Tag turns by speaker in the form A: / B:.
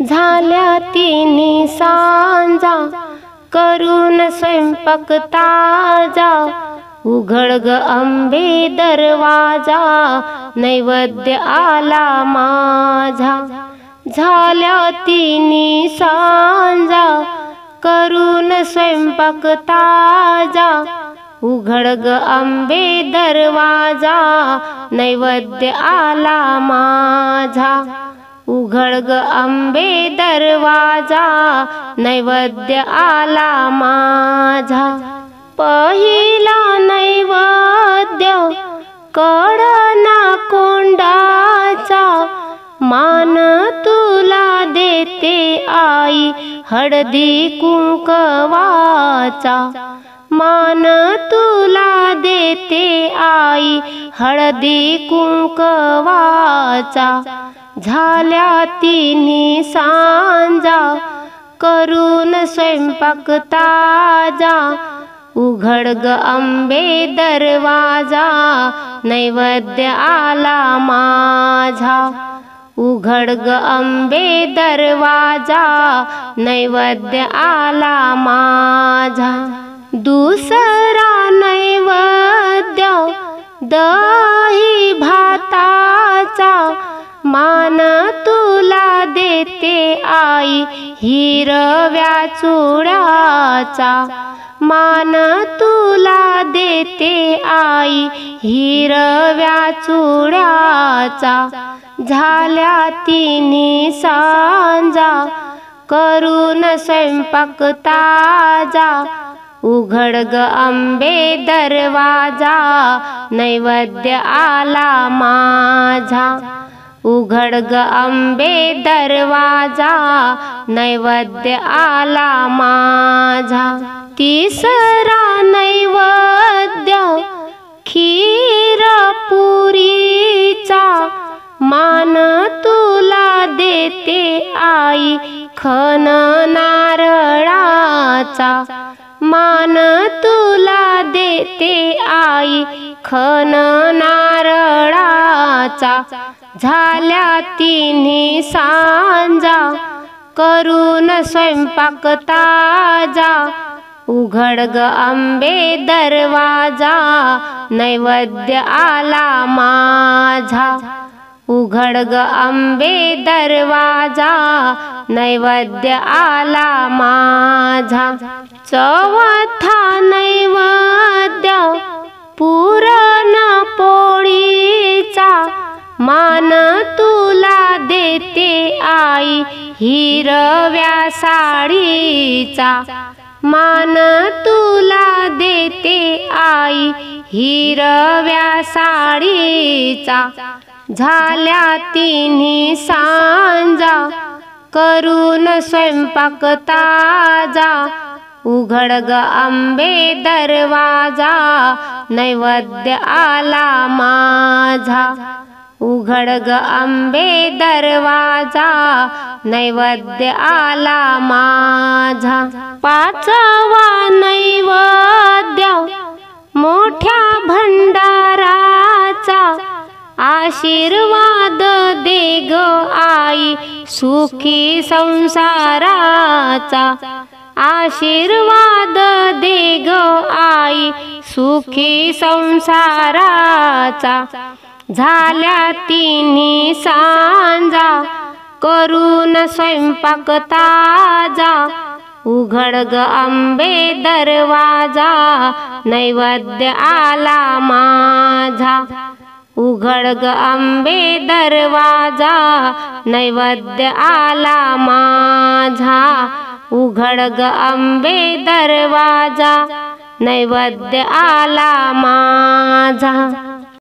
A: झाल्या तिन्ही सांजा करून स्वयंपाक ताजा, उघड ग अंबे दरवाजा, नैवेद्य आला माझा। झाल्या तिन्ही सांजा करून स्वयंपाक ताजा, उघड ग अंबे दरवाजा, नैवेद्य आला माझा। उघड ग अंबे दरवाजा, नैवेद्य आला माझा। पहिला नैवेद्य कडना कोंडाचा, मान तुला देते आई हळदी कुंकवाचा। मान तुला देते आई हळदी कुंकवाचा। झाल्या तिन्ही सांजा करून स्वयंपाक ताजा, उघड ग अंबे दरवाजा, नैवेद्य आला माझा। उघड ग अंबे दरवाजा, नैवेद्य आला माझा। दुसरा नैवेद्य दही भाताचा, मान तुला देते आई हिरव्या चुड्याचा। मान तुला देते आई हिरव्या चुड्याचा। झाल्या तिन्ही सांजा करून स्वयंपाक ताजा, उघड ग अंबे दरवाजा, नैवेद्य आला माझा। उघड ग अंबे दरवाजा, नैवेद्य आला माझा। तिसरा नैवेद्य खीर पुरीचा, मान तुला देते आई खण नारळाचा। मान तुला देते आई खण नारळाचा। झाल्या तिन्ही सांजा करून स्वयंपाक ताजा, उघड ग अंबे दरवाजा, नैवेद्य आला माझा। उघड ग अंबे दरवाजा, नैवेद्य आला माझा। चौथा नैवेद्य पुरण पोळीचा, मान तुला देते आई हिरव्या साडीचा। मान तुला देते आई हिरव्या साडीचा। झाल्या तिन्ही सांजा करून स्वयंपाक ताजा, उघड ग अंबे दरवाजा, नैवेद्य आला माझा। उघड ग अंबे दरवाजा, नैवेद्य आला माझा। पाचवा नैवेद्य मोठ्या भंडाराचा, आशीर्वाद दे ग आई सुखी संसाराचा। आशीर्वाद दे ग आई सुखी संसाराचा। झाल्या तिन्ही सांजा करून स्वयंपाक ताजा, उघड ग अंबे दरवाजा, नैवेद्य आला माझा। उघड ग अंबे दरवाजा, नैवेद्य आला माझा। उघड ग अंबे दरवाजा, नैवेद्य आला माझा।